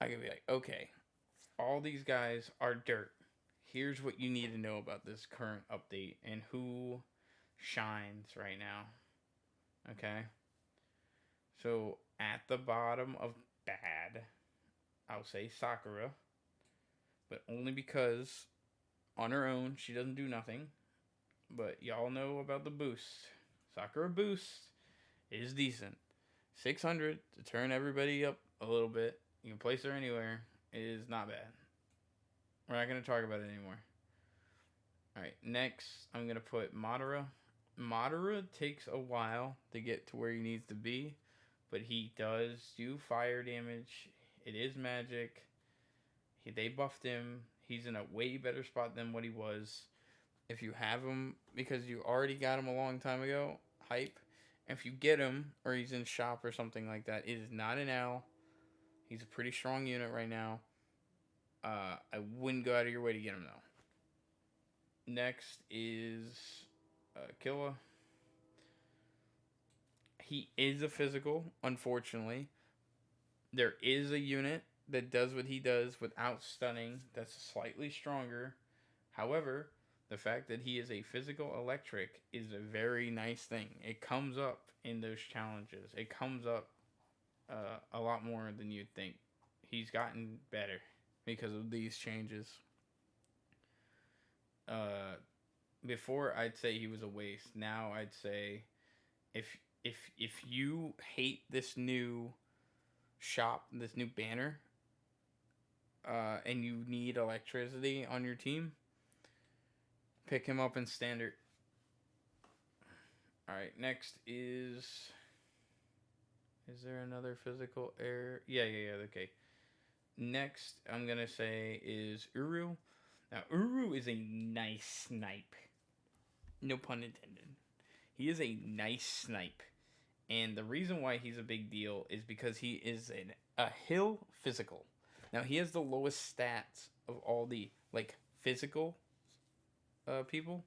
I could be like, okay, all these guys are dirt. Here's what you need to know about this current update and who shines right now. Okay? So at the bottom of bad, I'll say Sakura, but only because on her own she doesn't do nothing. But y'all know about the boost. Sakura boost is decent. 600 to turn everybody up a little bit. You can place her anywhere. It is not bad. We're not going to talk about it anymore. Alright, next I'm going to put Madara. Madara takes a while to get to where he needs to be, but he does do fire damage. It is magic. They buffed him. He's in a way better spot than what he was. If you have him because you already got him a long time ago, hype. If you get him or he's in shop or something like that, it is not an L. He's a pretty strong unit right now. I wouldn't go out of your way to get him though. Next is Killa. He is a physical, unfortunately. There is a unit that does what he does without stunning that's slightly stronger. However, the fact that he is a physical electric is a very nice thing. It comes up in those challenges. It comes up a lot more than you'd think. He's gotten better because of these changes. Uh, Before I'd say he was a waste. Now I'd say if if you hate this new shop, this new banner, and you need electricity on your team, pick him up in standard. All right, next is. Is there another physical error? Yeah. Okay. Next, I'm gonna say is Uru. Now, Uru is a nice snipe. No pun intended. He is a nice snipe, and the reason why he's a big deal is because he is a hill physical. Now, he has the lowest stats of all the like physical people.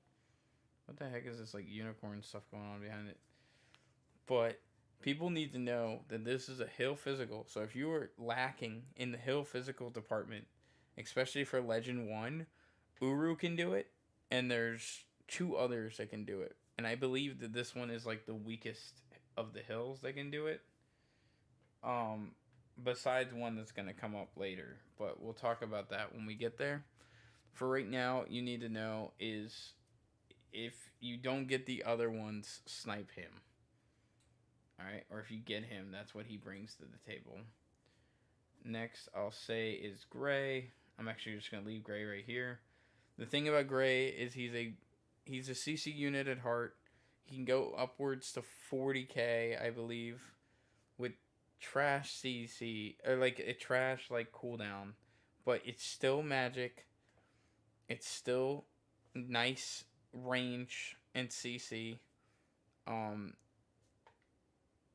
What the heck is this like unicorn stuff going on behind it? But people need to know that this is a hill physical. So if you are lacking in the hill physical department, especially for Legend 1, Uru can do it, and there's two others that can do it. And I believe that this one is like the weakest of the hills that can do it. Um, Besides one that's going to come up later, but we'll talk about that when we get there. For right now, you need to know is if you don't get the other ones, snipe him. Alright, or if you get him, that's what he brings to the table. Next, I'll say is Gray. I'm actually just going to leave Gray right here. The thing about Gray is he's a CC unit at heart. He can go upwards to 40k, I believe, with trash CC or like a trash like cooldown, but it's still magic. It's still nice range and CC. Um,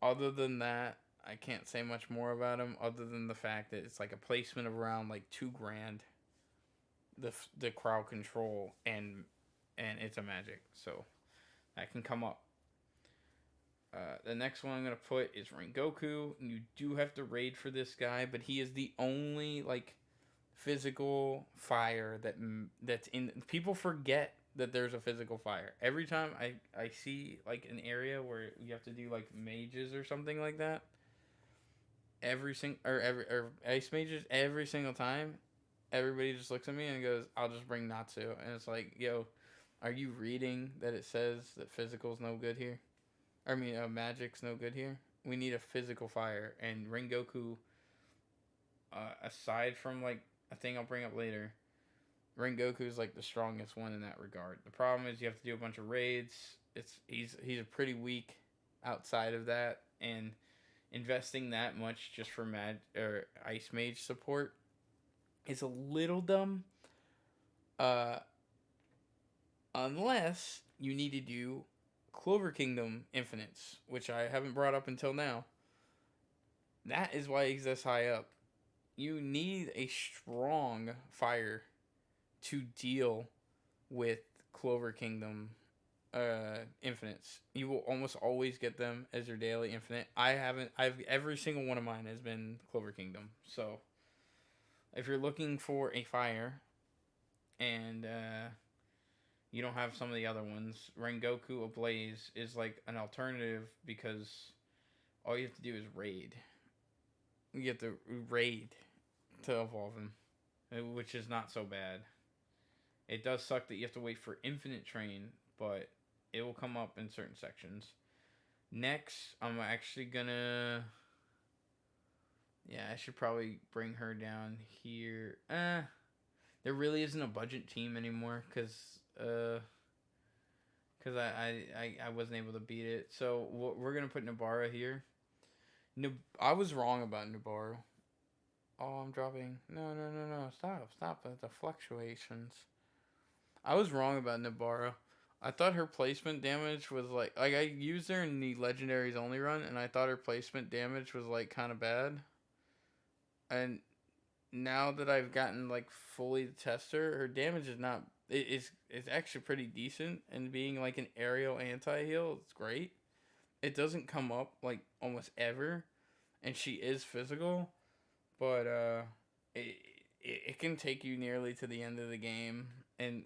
Other than that, I can't say much more about him other than the fact that it's like a placement of around like 2 grand. The crowd control and it's a magic, so that can come up. The next one I'm gonna put is Rengoku. You do have to raid for this guy, but he is the only like physical fire that's in. People forget that there's a physical fire. Every time I see like an area where you have to do like mages or something like that, every ice mages every single time, everybody just looks at me and goes, "I'll just bring Natsu," and it's like, yo, are you reading that it says that physical's no good here? I mean, magic's no good here. We need a physical fire, and Rengoku. Aside from like a thing I'll bring up later, Rengoku is like the strongest one in that regard. The problem is you have to do a bunch of raids. He's a pretty weak outside of that, and investing that much just for ice mage support is a little dumb. Uh, Unless you need to do Clover Kingdom infinites, which I haven't brought up until now. That is why he's this high up. You need a strong fire to deal with Clover Kingdom infinites. You will almost always get them as your daily infinite. I've every single one of mine has been Clover Kingdom. So If you're looking for a fire and you don't have some of the other ones, Rengoku Ablaze is like an alternative because all you have to do is raid. You have to raid to evolve him, which is not so bad. It does suck that you have to wait for Infinite Train, but it will come up in certain sections. Next, I'm actually gonna. Yeah, I should probably bring her down here. There really isn't a budget team anymore because I wasn't able to beat it. So we're gonna put Nabara here. I was wrong about Nabaru. Oh, I'm dropping. No, no, no, no. Stop the fluctuations. I was wrong about Nabara. I thought her placement damage was like I used her in the legendaries only run, and I thought her placement damage was like kind of bad. And now that I've gotten like fully to test her, her damage is not. It's actually pretty decent, and being like an aerial anti heal, it's great. It doesn't come up like almost ever, and she is physical, but it, it can take you nearly to the end of the game, and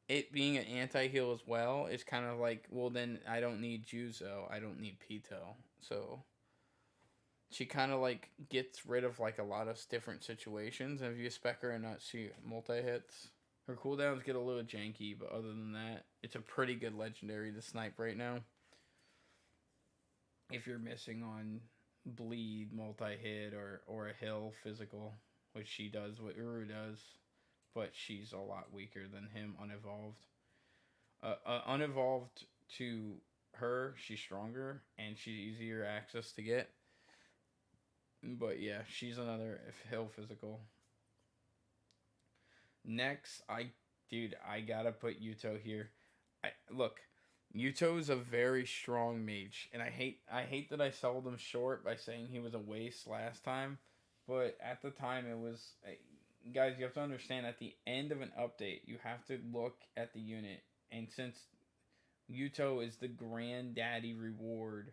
it being an anti heal as well is kind of like, well, then I don't need Juzo, I don't need Pito, so she kind of like gets rid of like a lot of different situations, and if you spec her and not she multi hits, her cooldowns get a little janky, but other than that, it's a pretty good legendary to snipe right now. If you're missing on bleed multi hit or a hill physical, which she does, what Uru does, but she's a lot weaker than him unevolved. Unevolved to her, she's stronger and she's easier access to get. But yeah, she's another hill physical. Next, I gotta put Yuto here. Look, Yuto is a very strong mage, and I hate that I sold him short by saying he was a waste last time, but at the time it was. Guys, you have to understand at the end of an update, you have to look at the unit, and since Yuto is the granddaddy reward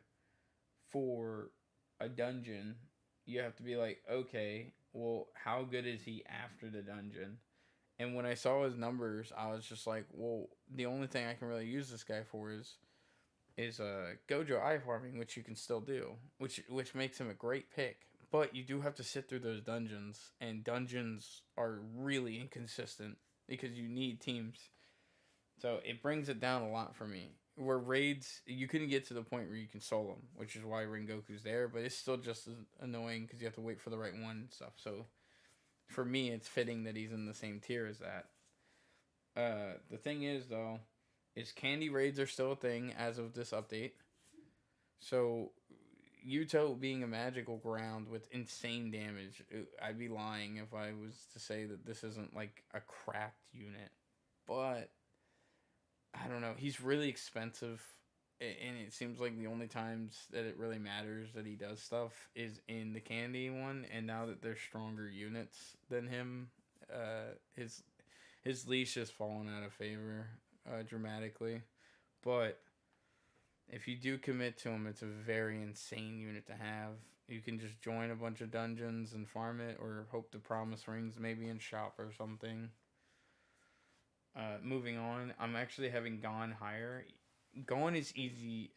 for a dungeon, you have to be like, okay, well, how good is he after the dungeon? And when I saw his numbers, I was just like, well, the only thing I can really use this guy for is Gojo eye farming, which you can still do, which makes him a great pick. But you do have to sit through those dungeons, and dungeons are really inconsistent because you need teams. So it brings it down a lot for me. Where raids, you couldn't get to the point where you can solo them, which is why Rengoku's there, but it's still just as annoying because you have to wait for the right one and stuff. So for me, it's fitting that he's in the same tier as that. The thing is, though, is candy raids are still a thing as of this update. So Yuto being a magical ground with insane damage, I'd be lying if I was to say that this isn't like a cracked unit. But I don't know. He's really expensive, and it seems like the only times that it really matters that he does stuff is in the candy one. And now that there's stronger units than him, his leash has fallen out of favor dramatically. But if you do commit to him, it's a very insane unit to have. You can just join a bunch of dungeons and farm it, or hope the promise rings maybe in shop or something. Moving on, I'm actually having Gon higher. Gon is easy,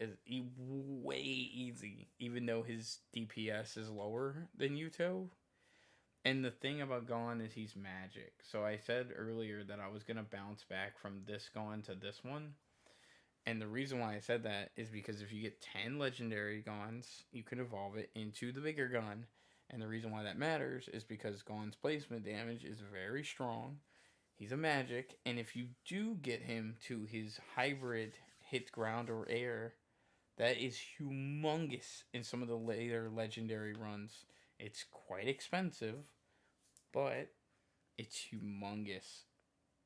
way easy, even though his DPS is lower than Yuto. And the thing about Gon is he's magic. So I said earlier that I was gonna bounce back from this Gon to this one. And the reason why I said that is because if you get 10 legendary Gons, you can evolve it into the bigger gun. And the reason why that matters is because Gon's placement damage is very strong. He's a magic, and if you do get him to his hybrid hit ground or air, that is humongous in some of the later legendary runs. It's quite expensive, but it's humongous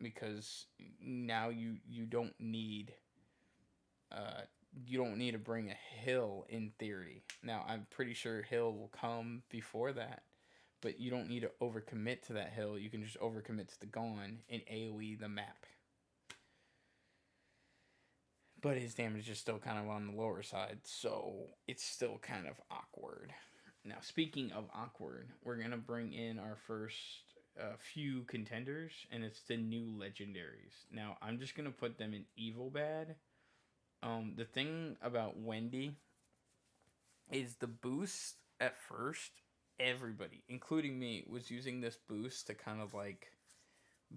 because now you don't need you don't need to bring a hill in theory. Now I'm pretty sure hill will come before that, but you don't need to overcommit to that hill. You can just overcommit to the Gon and AoE the map. But his damage is still kind of on the lower side, so it's still kind of awkward. Now, speaking of awkward, we're gonna bring in our first few contenders, and it's the new legendaries. Now, I'm just gonna put them in evil bad. The thing about Wendy is the boost at first. Everybody, including me, was using this boost to kind of like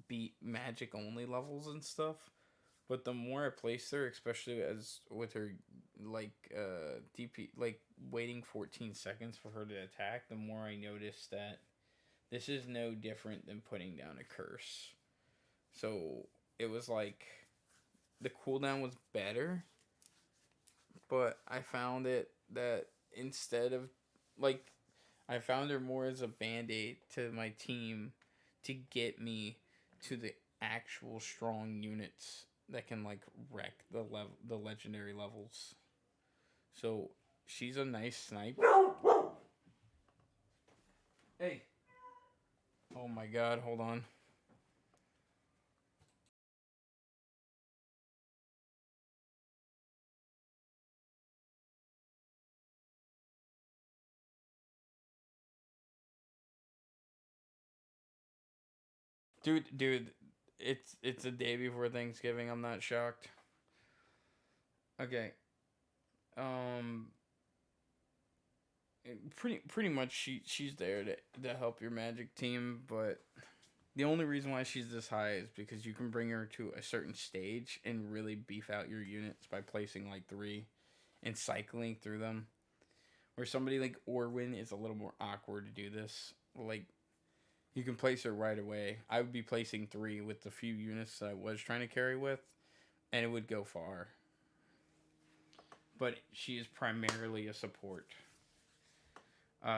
beat magic only levels and stuff. But the more I placed her, especially as with her DP like waiting 14 seconds for her to attack, the more I noticed that this is no different than putting down a curse. So it was like the cooldown was better, but I found it that instead of like I found her more as a band-aid to my team to get me to the actual strong units that can like wreck the legendary levels. So she's a nice snipe. Hey. Oh my god, hold on. Dude, it's a day before Thanksgiving. I'm not shocked. Okay. Um pretty much she's there to help your magic team, but the only reason why she's this high is because you can bring her to a certain stage and really beef out your units by placing like 3 and cycling through them. Where somebody like Orwin is a little more awkward to do this. Like you can place her right away. I would be placing 3 with the few units that I was trying to carry with, and it would go far. But she is primarily a support.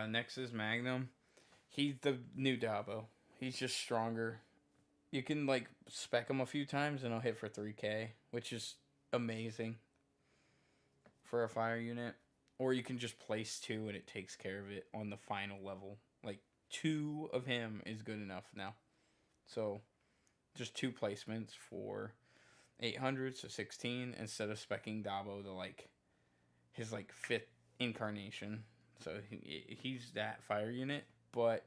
Next is Magnum. He's the new Dabo. He's just stronger. You can like spec him a few times and he'll hit for 3k, which is amazing for a fire unit. Or you can just place 2 and it takes care of it on the final level. Like 2 of him is good enough now. So just 2 placements for 800, so 16 instead of specking Dabo to like his like 5th incarnation. So he's that fire unit, but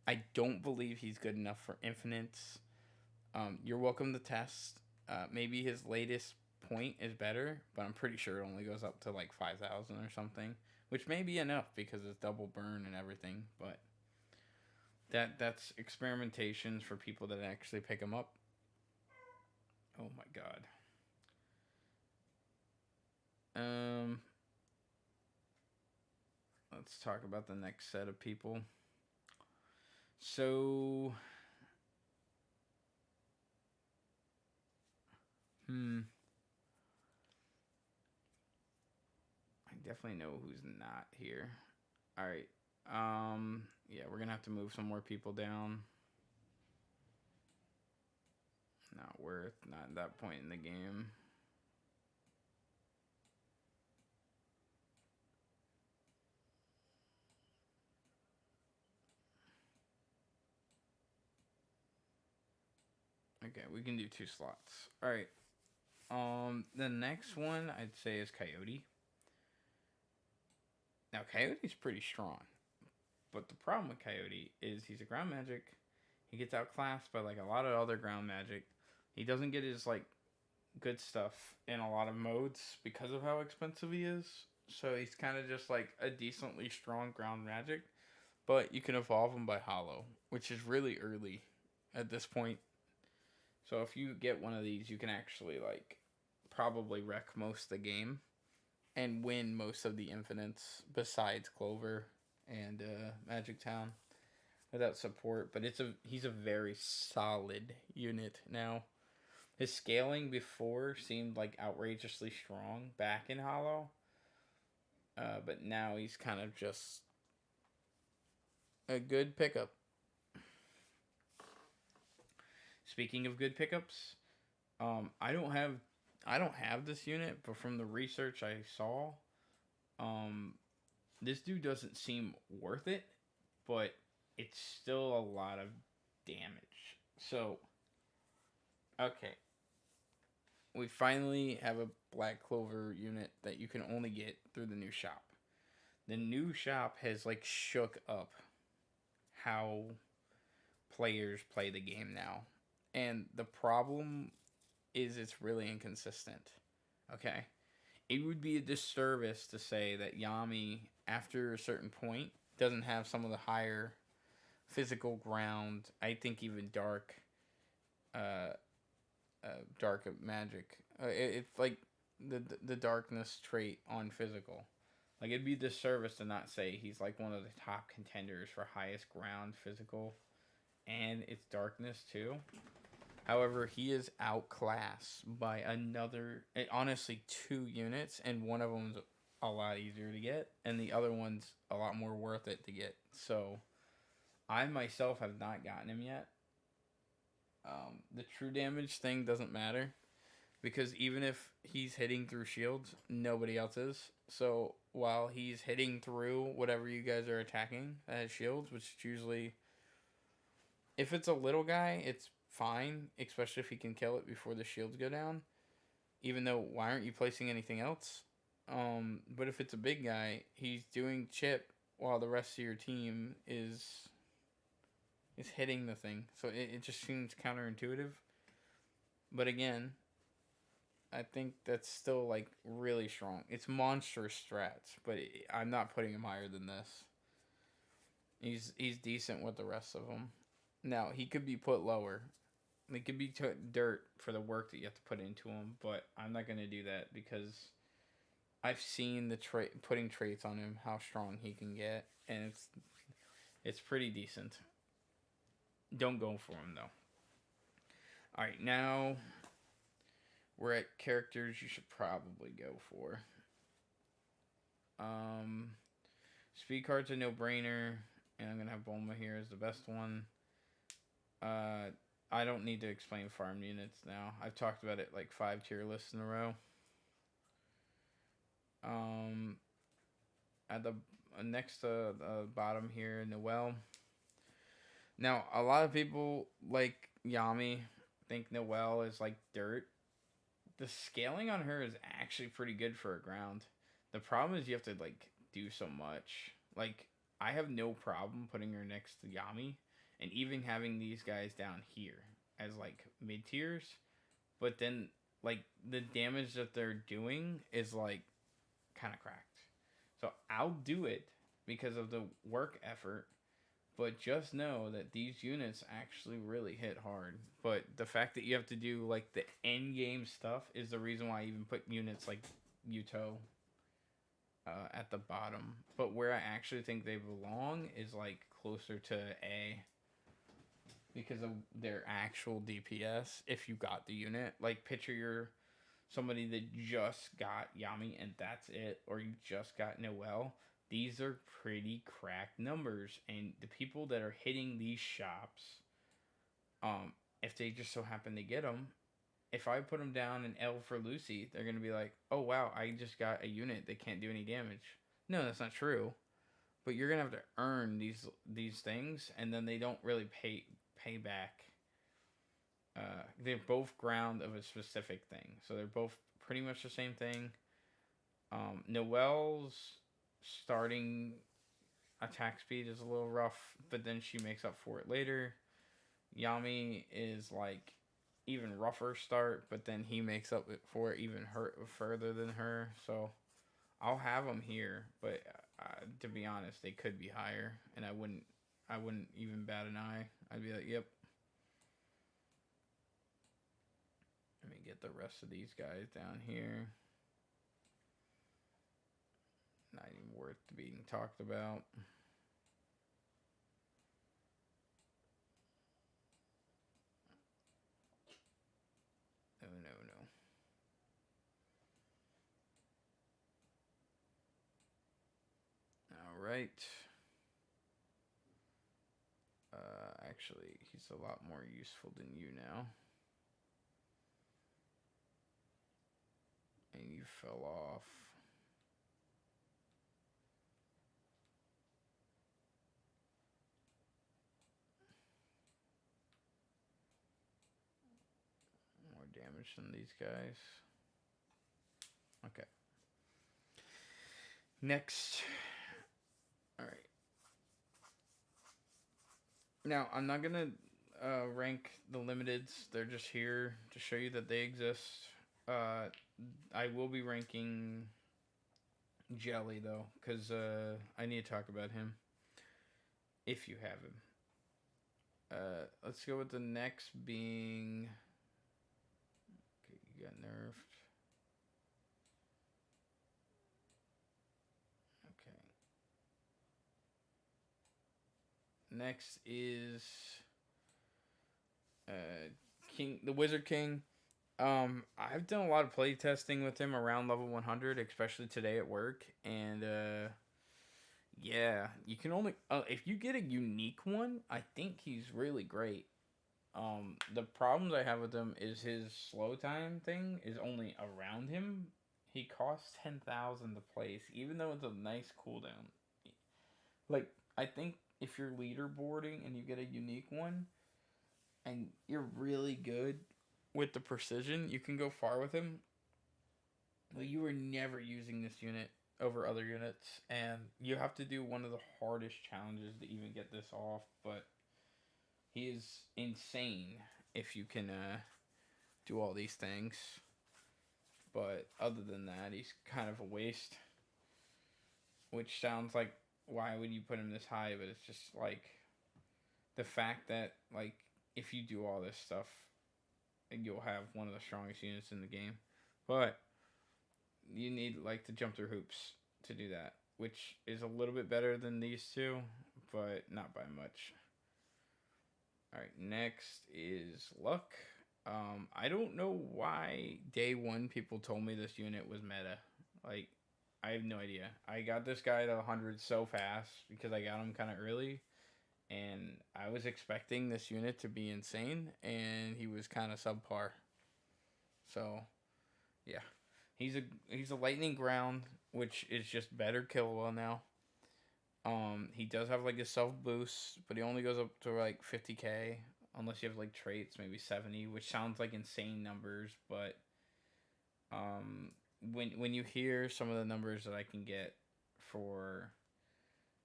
I don't believe he's good enough for infinites. You're welcome to test. Maybe his latest point is better, but I'm pretty sure it only goes up to like 5,000 or something, which may be enough because it's double burn and everything. But that's experimentations for people that actually pick him up. Oh my god. Let's talk about the next set of people. So, I definitely know who's not here. All right. Yeah, we're gonna have to move some more people down. Not worth. Not at that point in the game. Okay, we can do 2 slots. All right. The next one I'd say is Coyote. Now, Coyote's pretty strong, but the problem with Coyote is he's a ground magic. He gets outclassed by like a lot of other ground magic. He doesn't get his like good stuff in a lot of modes because of how expensive he is. So he's kind of just like a decently strong ground magic, but you can evolve him by Hollow, which is really early at this point. So if you get one of these, you can actually like probably wreck most of the game and win most of the infinites besides Clover and Magic Town without support. But he's a very solid unit now. His scaling before seemed like outrageously strong back in Hollow, but now he's kind of just a good pickup. Speaking of good pickups, I don't have this unit, but from the research I saw, this dude doesn't seem worth it, but it's still a lot of damage. So, okay, we finally have a Black Clover unit that you can only get through the new shop. The new shop has like shook up how players play the game now. And the problem is it's really inconsistent. Okay? It would be a disservice to say that Yami, after a certain point, doesn't have some of the higher physical ground. I think even uh, dark magic. It's like the darkness trait on physical. Like it'd be a disservice to not say he's like one of the top contenders for highest ground physical, and it's darkness too. However, he is outclassed by another, honestly, 2 units, and one of them's a lot easier to get, and the other one's a lot more worth it to get. So, I myself have not gotten him yet. The true damage thing doesn't matter because even if he's hitting through shields, nobody else is. So, while he's hitting through whatever you guys are attacking that has shields, which is usually, if it's a little guy, it's fine, especially if he can kill it before the shields go down. Even though, why aren't you placing anything else? But if it's a big guy, he's doing chip while the rest of your team is hitting the thing. So it just seems counterintuitive. But again, I think that's still like really strong. It's monstrous strats, but I'm not putting him higher than this. He's decent with the rest of them. Now he could be put lower. They could be dirt for the work that you have to put into him, but I'm not gonna do that because I've seen the putting traits on him, how strong he can get, and it's pretty decent. Don't go for him though. All right, now we're at characters you should probably go for. Um, Speed card's a no brainer, and I'm gonna have Bulma here as the best one. I don't need to explain farm units now. I've talked about it like 5 tier lists in a row. At the next to the bottom here, Noelle. Now, a lot of people like Yami think Noelle is like dirt. The scaling on her is actually pretty good for a ground. The problem is you have to like do so much. Like I have no problem putting her next to Yami and even having these guys down here as like mid tiers, but then like the damage that they're doing is like kind of cracked. So I'll do it because of the work effort, but just know that these units actually really hit hard. But the fact that you have to do like the end game stuff is the reason why I even put units like Yuto at the bottom. But where I actually think they belong is like closer to A because of their actual DPS. If you got the unit, like picture your somebody that just got Yami and that's it, or you just got Noelle. These are pretty cracked numbers, and the people that are hitting these shops, if they just so happen to get them, if I put them down in L for Lucy, they're gonna be like, "Oh wow, I just got a unit that can't do any damage." No, that's not true. But you're gonna have to earn these things, and then they don't really pay back. They're both ground of a specific thing, so they're both pretty much the same thing. Noelle's starting attack speed is a little rough, but then she makes up for it later. Yami is like even rougher start, but then he makes up for it even further than her. So I'll have them here, but to be honest, they could be higher, and I wouldn't even bat an eye. I'd be like, yep. Let me get the rest of these guys down here. Not even worth being talked about. No, no, no. All right. Actually, he's a lot more useful than you now. And you fell off. More damage than these guys. Okay. Next, All right. Now I'm not gonna rank the limiteds. They're just here to show you that they exist. Uh, I will be ranking Jelly though, because I need to talk about him if you have him. Let's go with the next being. Okay, you got nerfed. Okay. Next is King, the Wizard King. I've done a lot of play testing with him around level 100, especially today at work, and yeah, you can only if you get a unique one. I think he's really great. The problems I have with him is his slow time thing is only around him. He costs 10,000 to place, even though it's a nice cooldown. Like I think if you're leaderboarding and you get a unique one, and you're really good with the precision, you can go far with him. Well, you were never using this unit over other units, and you have to do one of the hardest challenges to even get this off. But he is insane if you can do all these things. But other than that, he's kind of a waste. Which sounds like, why would you put him this high? But it's just like the fact that, like, if you do all this stuff, you'll have one of the strongest units in the game. But you need like to jump through hoops to do that, which is a little bit better than these two, but not by much. All right, next is Luck. I don't know why day one people told me this unit was meta. Like, I have no idea. I got this guy to 100 so fast because I got him kind of early, and I was expecting this unit to be insane, and he was kind of subpar. So, yeah, he's a lightning ground, which is just better kill now. He does have like a self boost, but he only goes up to like 50k unless you have like traits, maybe 70, which sounds like insane numbers, but when you hear some of the numbers that I can get for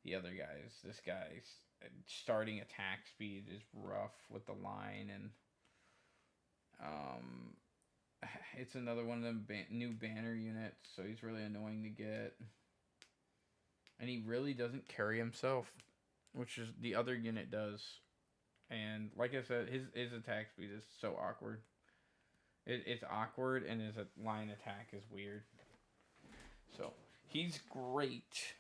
the other guys, this guy's starting attack speed is rough with the line, and it's another one of them new banner units, so he's really annoying to get. And he really doesn't carry himself, which is the other unit does. And like I said, his attack speed is so awkward. It's awkward, and his line attack is weird. So he's great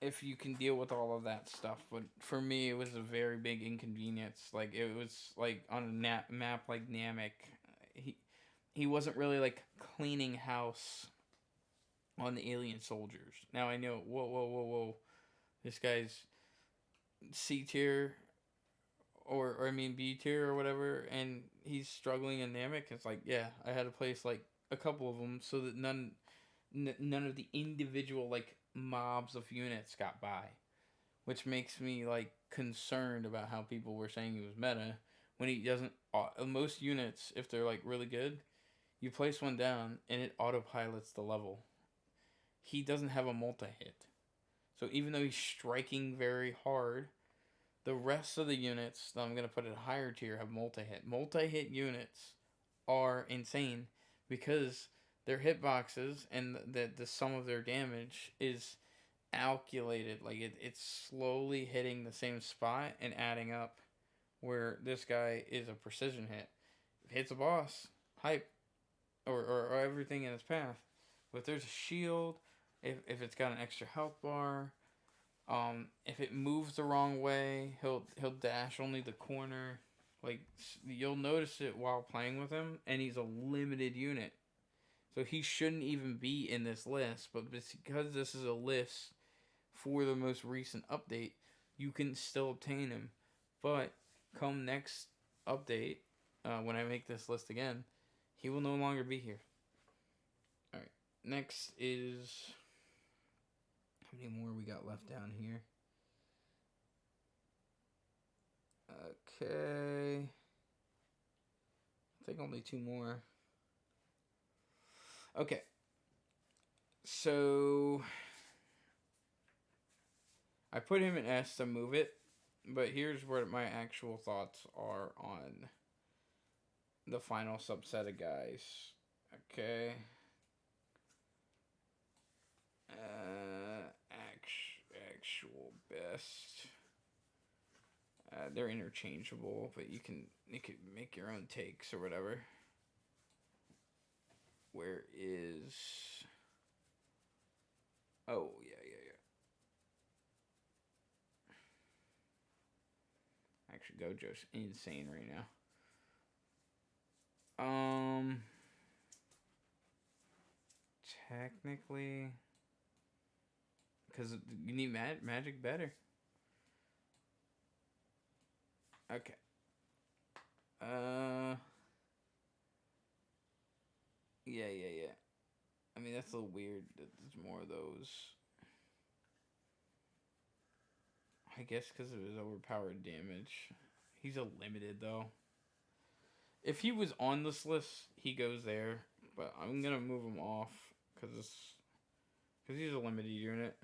if you can deal with all of that stuff. But for me, it was a very big inconvenience. Like, it was like on a map like Namek. He wasn't really like cleaning house on the alien soldiers. Now I know, whoa. This guy's C tier, or I mean B tier or whatever, and he's struggling in Namek. It's like, yeah, I had to place like a couple of them so that none of the individual like mobs of units got by, which makes me like concerned about how people were saying he was meta when he doesn't. Most units, if they're like really good, you place one down and it autopilots the level. He doesn't have a multi-hit. So even though he's striking very hard, the rest of the units that I'm going to put at a higher tier have multi-hit. Multi-hit units are insane because their hitboxes and the sum of their damage is calculated. Like, it's slowly hitting the same spot and adding up, where this guy is a precision hit. If it hits a boss, hype, or everything in its path. But if there's a shield, if it's got an extra health bar, if it moves the wrong way, he'll dash only the corner. Like, you'll notice it while playing with him, and he's a limited unit. So he shouldn't even be in this list, but because this is a list for the most recent update, you can still obtain him. But come next update, when I make this list again, he will no longer be here. Alright, next is... How many more we got left down here? Okay. I think only 2 more. Okay. So I put him in S to move it, but here's where my actual thoughts are on the final subset of guys. Okay. Actual best. They're interchangeable, but you can make your own takes or whatever. Where is? Oh yeah. Actually, Gojo's insane right now. Technically, because you need magic better. Okay. Yeah. I mean, that's a little weird. There's more of those. I guess because of his overpowered damage. He's a limited, though. If he was on this list, he goes there. But I'm going to move him off because he's a limited unit.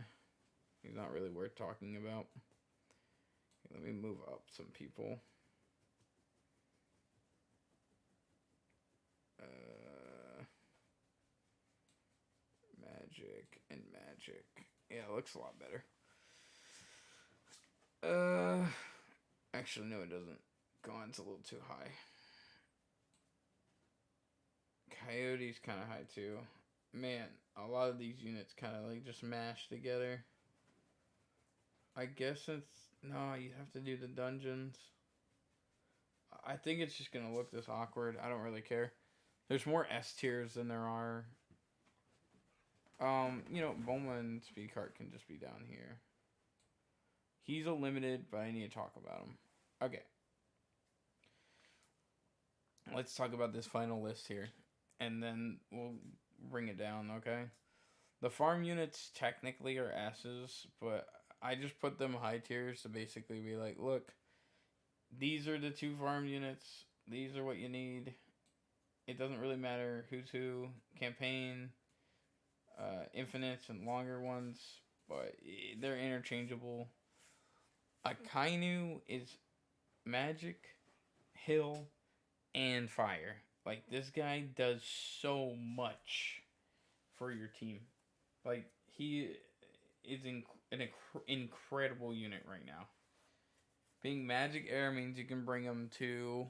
He's not really worth talking about. Let me move up some people. Magic and magic. Yeah, it looks a lot better. Actually, no, it doesn't. Gon's a little too high. Coyote's kind of high too. Man, a lot of these units kind of like just mash together. I guess it's no. You have to do the dungeons. I think it's just gonna look this awkward. I don't really care. There's more S tiers than there are. Boma and Speedcart can just be down here. He's a limited, but I need to talk about him. Okay. Let's talk about this final list here. And then we'll bring it down, okay? The farm units technically are S's, but I just put them high tiers to basically be like, look, these are the 2 farm units. These are what you need. It doesn't really matter who's who. Campaign, infinites, and longer ones, but they're interchangeable. Akainu is magic, hill, and fire. Like, this guy does so much for your team. Like, he is an incredible unit right now. Being magic air means you can bring him to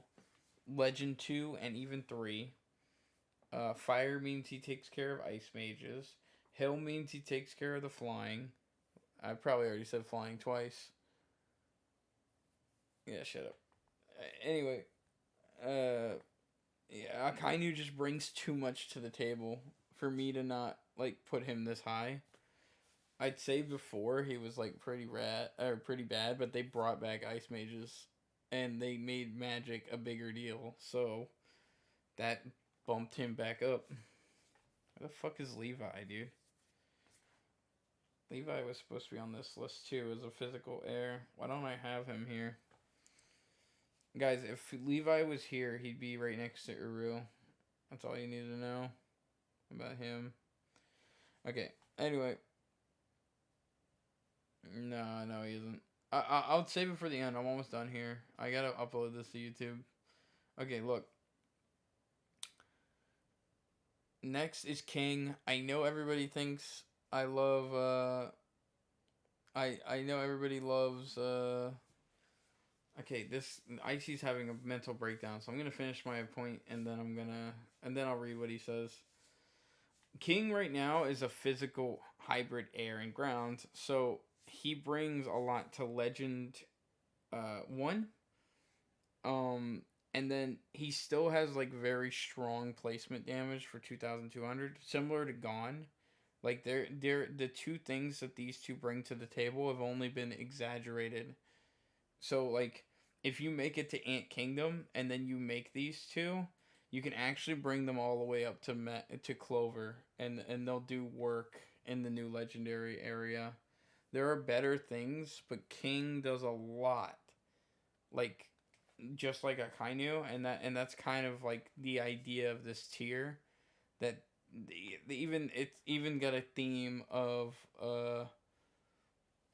legend 2 and even 3. Fire means he takes care of ice mages. Hill means he takes care of the flying. I probably already said flying twice. Yeah, shut up. Anyway, yeah, Akainu just brings too much to the table for me to not like put him this high. I'd say before he was like pretty bad, but they brought back ice mages and they made magic a bigger deal, so that bumped him back up. Where the fuck is Levi, dude? Levi was supposed to be on this list too as a physical heir. Why don't I have him here? Guys, if Levi was here, he'd be right next to Uru. That's all you need to know about him. Okay, anyway. No, he isn't. I'll save it for the end. I'm almost done here. I gotta upload this to YouTube. Okay, look. Next is King. I know everybody thinks I love, I know everybody loves, okay, this, Icy's having a mental breakdown, so I'm gonna finish my point, and then I'll read what he says. King right now is a physical hybrid air and ground, so he brings a lot to Legend 1. And then he still has like very strong placement damage for 2200, similar to Gon. Like they're the 2 things that these 2 bring to the table have only been exaggerated. So like if you make it to Ant Kingdom and then you make these 2, you can actually bring them all the way up to Clover, and they'll do work in the new legendary area. There are better things, but King does a lot. Like just like Akainu, and that's kind of like the idea of this tier, that it's even got a theme of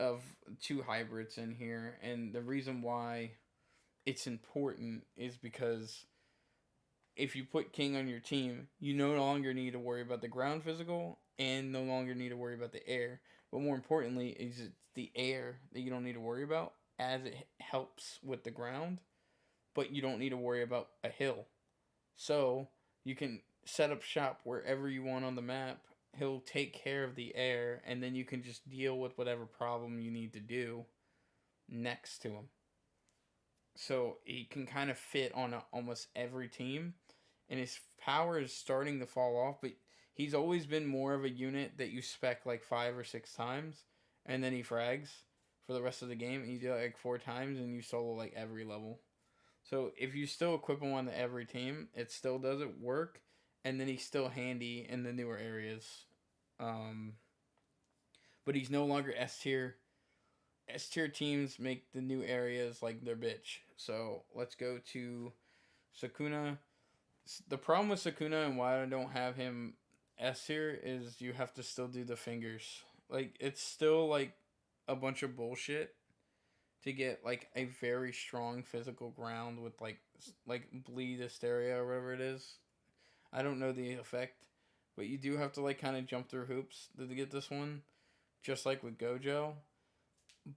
of two hybrids in here, and the reason why it's important is because if you put King on your team, you no longer need to worry about the ground physical and no longer need to worry about the air. But more importantly, is it's the air that you don't need to worry about as it helps with the ground, but you don't need to worry about a hill. So you can set up shop wherever you want on the map. He'll take care of the air, and then you can just deal with whatever problem you need to do next to him. So he can kind of fit on almost every team, and his power is starting to fall off. But he's always been more of a unit that you spec like 5 or 6 times, and then he frags for the rest of the game. And you do it like 4 times, and you solo like every level. So if you still equip him on every team, it still doesn't work, and then he's still handy in the newer areas. Um, but he's no longer S tier. S tier teams make the new areas like their bitch. So let's go to Sakuna. The problem with Sakuna and why I don't have him S tier is you have to still do the fingers. Like it's still like a bunch of bullshit to get like a very strong physical ground with like bleed hysteria or whatever it is. I don't know the effect, but you do have to like kind of jump through hoops to get this one, just like with Gojo.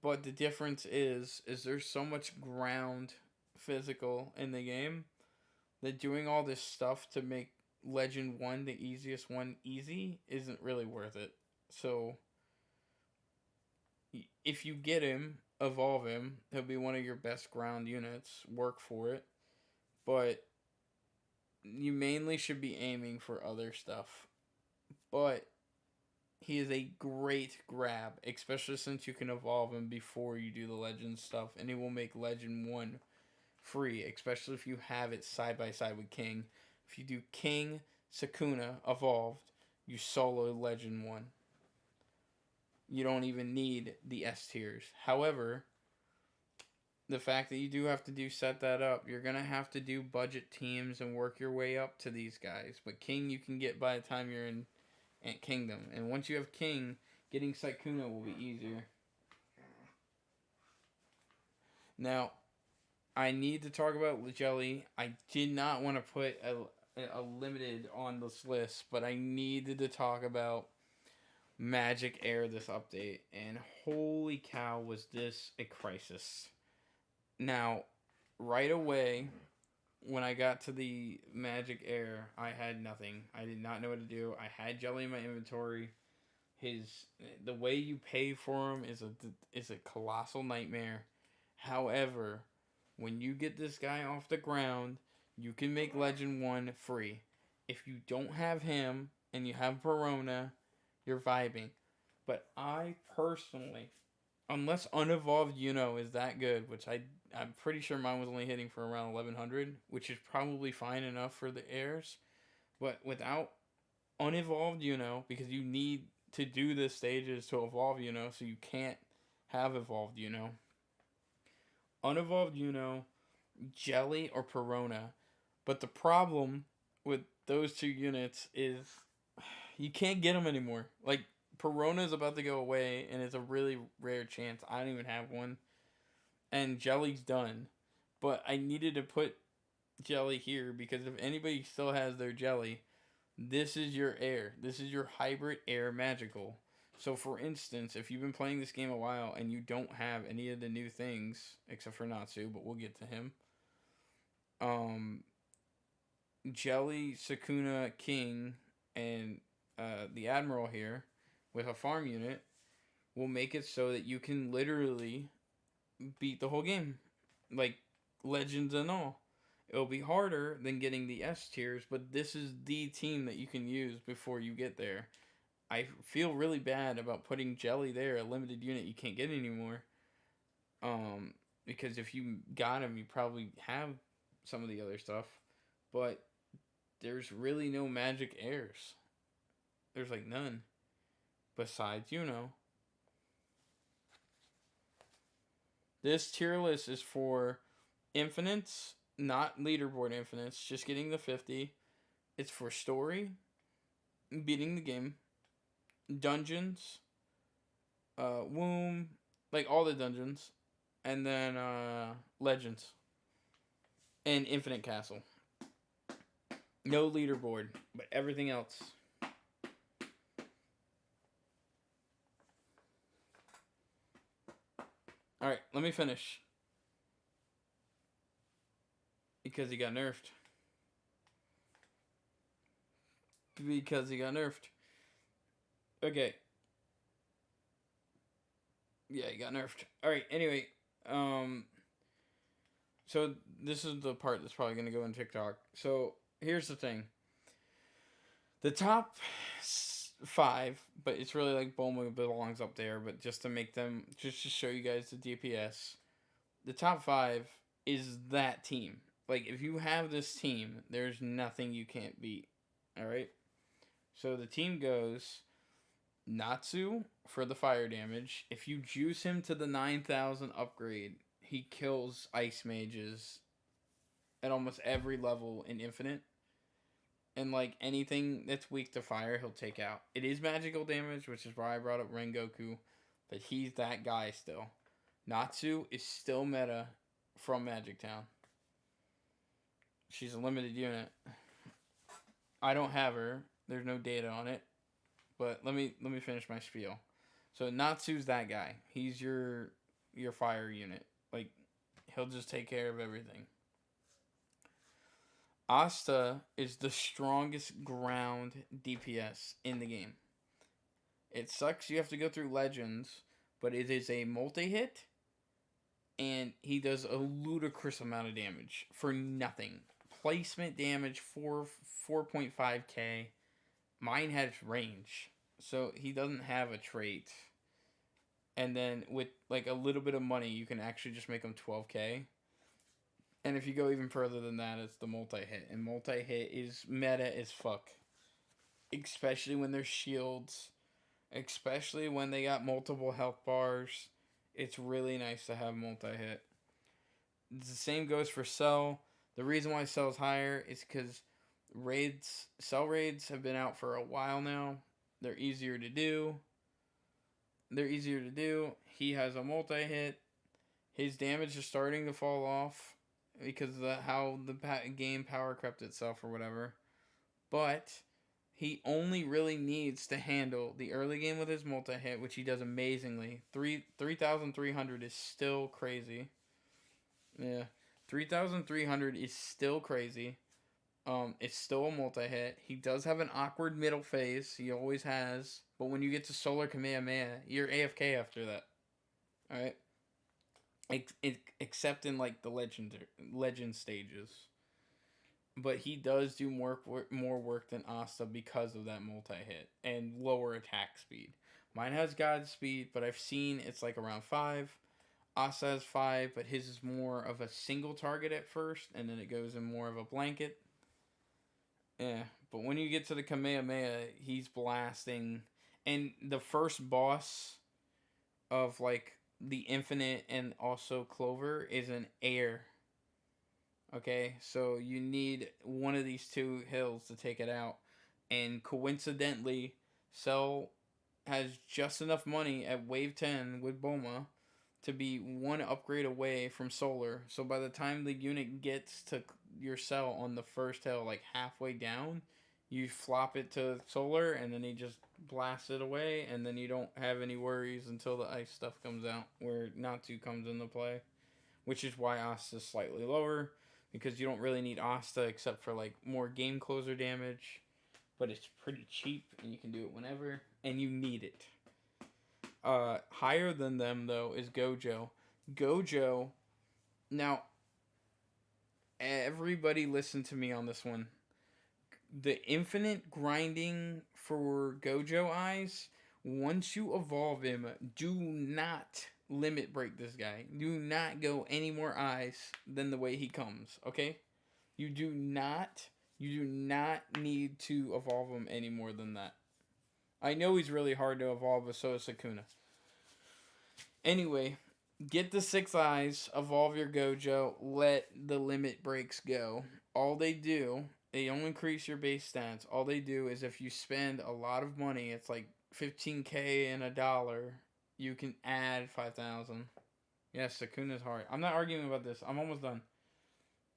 But the difference is there's so much ground physical in the game that doing all this stuff to make Legend 1 the easiest one easy isn't really worth it. So if you get him, evolve him, he'll be one of your best ground units. Work for it. But you mainly should be aiming for other stuff. But he is a great grab, especially since you can evolve him before you do the legend stuff, and he will make Legend 1 free, especially if you have it side by side with King. If you do King, Sakuna, evolved, you solo Legend 1. You don't even need the S tiers. However, the fact that you do have to set that up, you're going to have to do budget teams and work your way up to these guys. But King you can get by the time you're in Kingdom. And once you have King, getting Sakuna will be easier. Now, I need to talk about Jelly. I did not want to put a limited on this list, but I needed to talk about Magic Air this update. And holy cow, was this a crisis. Now, right away, when I got to the Magic Air, I had nothing. I did not know what to do. I had Jelly in my inventory. The way you pay for him is a colossal nightmare. However, when you get this guy off the ground, you can make Legend 1 free. If you don't have him and you have Verona, you're vibing. But I personally, unless unevolved is that good, which I'm pretty sure mine was only hitting for around 1100, which is probably fine enough for the airs. But without unevolved because you need to do the stages to evolve so you can't have evolved unevolved Jelly or Perona. But the problem with those two units is you can't get them anymore. Like Perona is about to go away, and it's a really rare chance. I don't even have one, and Jelly's done. But I needed to put Jelly here because if anybody still has their Jelly, this is your air. This is your hybrid air magical. So for instance, if you've been playing this game a while and you don't have any of the new things, except for Natsu, but we'll get to him. Jelly, Sakuna, King, and the Admiral here with a farm unit will make it so that you can literally beat the whole game. Like Legends and all. It'll be harder than getting the S tiers, but this is the team that you can use before you get there. I feel really bad about putting Jelly there, a limited unit you can't get anymore. Because if you got him, you probably have some of the other stuff. But there's really no magic airs. There's like none. Besides, This tier list is for infinites, not leaderboard infinites, just getting the 50. It's for story, beating the game, dungeons, womb, like all the dungeons, and then Legends and Infinite Castle. No leaderboard, but everything else. All right, let me finish because he got nerfed. Because he got nerfed. Okay. Yeah, he got nerfed. All right. Anyway, so this is the part that's probably gonna go in TikTok. So here's the thing. The top five, but it's really like Bulma belongs up there. But just to make them, just to show you guys the DPS, the top five is that team. Like if you have this team, there's nothing you can't beat. All right. So the team goes Natsu for the fire damage. If you juice him to the 9,000 upgrade, he kills ice mages at almost every level in Infinite. And like anything that's weak to fire, he'll take out. It is magical damage, which is why I brought up Rengoku, but he's that guy still. Natsu is still meta from Magic Town. She's a limited unit. I don't have her. There's no data on it. But let me finish my spiel. So Natsu's that guy. He's your fire unit. Like he'll just take care of everything. Asta is the strongest ground DPS in the game. It sucks you have to go through Legends, but it is a multi-hit, and he does a ludicrous amount of damage for nothing. Placement damage 4.5k. Mine has range, so he doesn't have a trait. And then with like a little bit of money, you can actually just make him 12k. And if you go even further than that, it's the multi-hit. And multi-hit is meta as fuck. Especially when there's shields. Especially when they got multiple health bars. It's really nice to have multi-hit. The same goes for Cell. The reason why Cell's higher is because Cell raids have been out for a while now. They're easier to do. He has a multi-hit. His damage is starting to fall off because of how the game power crept itself or whatever. But he only really needs to handle the early game with his multi-hit, which he does amazingly. 3,300 is still crazy. Yeah. 3,300 is still crazy. It's still a multi-hit. He does have an awkward middle phase. He always has. But when you get to Solar Kamehameha, you're AFK after that. Alright? Except in like the legend stages. But he does do more work than Asta because of that multi-hit and lower attack speed. Mine has God speed, but I've seen it's like around 5. Asta has 5, but his is more of a single target at first, and then it goes in more of a blanket. Yeah, but when you get to the Kamehameha, he's blasting. And the first boss of like the Infinite and also Clover is an air. Okay, so you need one of these two hills to take it out. And coincidentally, Cell has just enough money at Wave 10 with Bulma to be one upgrade away from Solar. So by the time the unit gets to your Cell on the first hill, like halfway down, you flop it to Solar, and then he just blasts it away, and then you don't have any worries until the ice stuff comes out, where Natsu comes into play. Which is why Asta's slightly lower, because you don't really need Asta except for like more game closer damage. But it's pretty cheap, and you can do it whenever, and you need it. Higher than them, though, is Gojo. Gojo, now, everybody listen to me on this one. The infinite grinding for Gojo Eyes, once you evolve him, do not limit break this guy. Do not go any more eyes than the way he comes, okay? You do not need to evolve him any more than that. I know he's really hard to evolve, but so is Sukuna. Anyway, get the 6 eyes, evolve your Gojo, let the limit breaks go. All they do, they don't increase your base stats. All they do is if you spend a lot of money, it's like $15k and $1, You can add 5,000. Yes, Sukuna's hard. I'm not arguing about this. I'm almost done.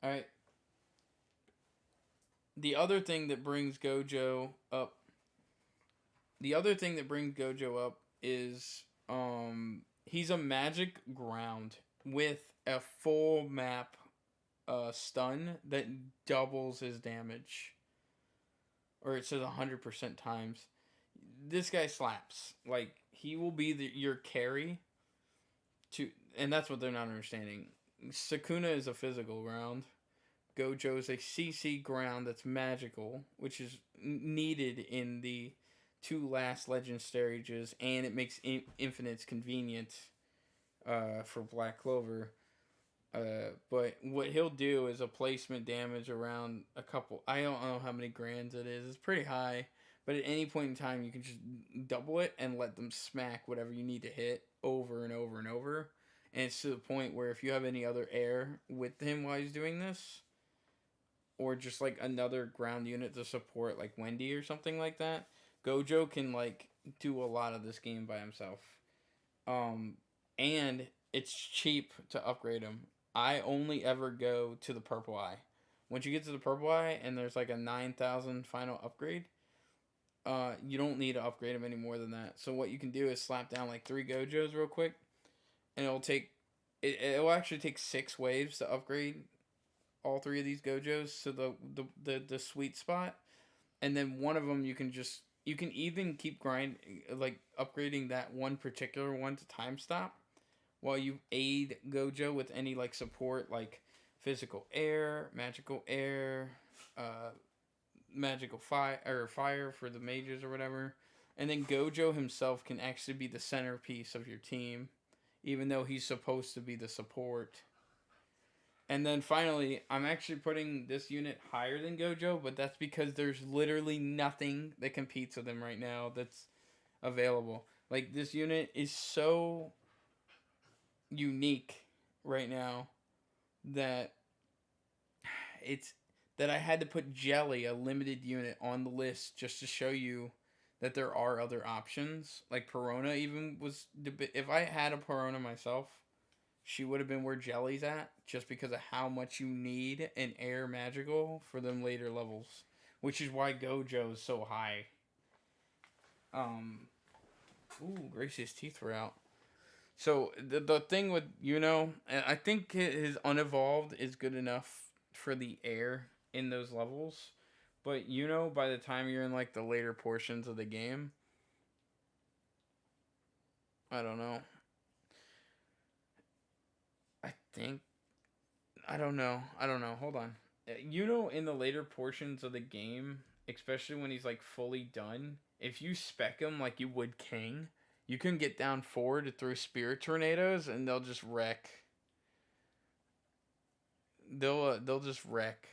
All right. The other thing that brings Gojo up. The other thing that brings Gojo up is he's a magic ground with a full map stun that doubles his damage. Or it says 100% times. This guy slaps. Like, he will be your carry to, and that's what they're not understanding. Sukuna is a physical ground. Gojo is a CC ground that's magical, which is needed in the two last legend stages, and it makes infinites convenient for Black Clover. But what he'll do is a placement damage around a couple. I don't know how many grands it is. It's pretty high. But at any point in time, you can just double it and let them smack whatever you need to hit over and over and over. And it's to the point where if you have any other air with him while he's doing this, or just like another ground unit to support like Wendy or something like that, Gojo can like do a lot of this game by himself. And it's cheap to upgrade him. I only ever go to the purple eye. Once you get to the purple eye and there's like a 9,000 final upgrade, you don't need to upgrade him any more than that. So what you can do is slap down like 3 Gojos real quick, and it'll actually take 6 waves to upgrade all 3 of these Gojos to the sweet spot, and then one of them you can even keep upgrading that one particular one to time stop, while you aid Gojo with any like support like physical air, magical air, magical fire for the mages or whatever. And then Gojo himself can actually be the centerpiece of your team, even though he's supposed to be the support. And then finally, I'm actually putting this unit higher than Gojo, but that's because there's literally nothing that competes with him right now that's available. Like, this unit is so unique right now that I had to put Jelly, a limited unit, on the list just to show you that there are other options. Like Perona even was, if I had a Perona myself, she would have been where Jelly's at, just because of how much you need an air magical for them later levels, which is why Gojo is so high. Gracie's teeth were out. So the thing with I think his unevolved is good enough for the air in those levels, but by the time you're in like the later portions of the game, I don't know. I don't know. Hold on. In the later portions of the game, especially when he's like fully done, if you spec him like you would King, you can get down forward to throw spirit tornadoes and they'll just wreck. They'll just wreck.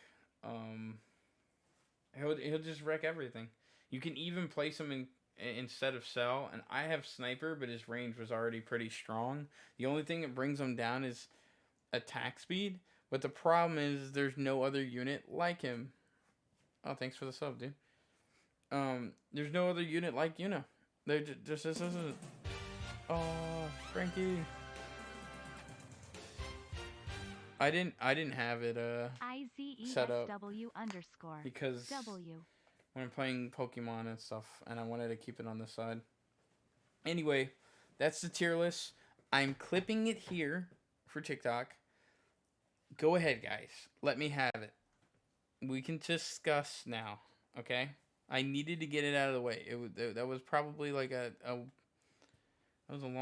He'll just wreck everything. You can even place him instead of Cell, and I have Sniper, but his range was already pretty strong. The only thing that brings him down is attack speed, but the problem is there's no other unit like him. Oh, thanks for the sub, dude. There's no other unit like There just isn't. Oh, Frankie. I didn't have it set up because when I'm playing Pokemon and stuff, and I wanted to keep it on the side. Anyway, that's the tier list. I'm clipping it here for TikTok. Go ahead, guys. Let me have it. We can discuss now, okay? I needed to get it out of the way. That was probably like that was a long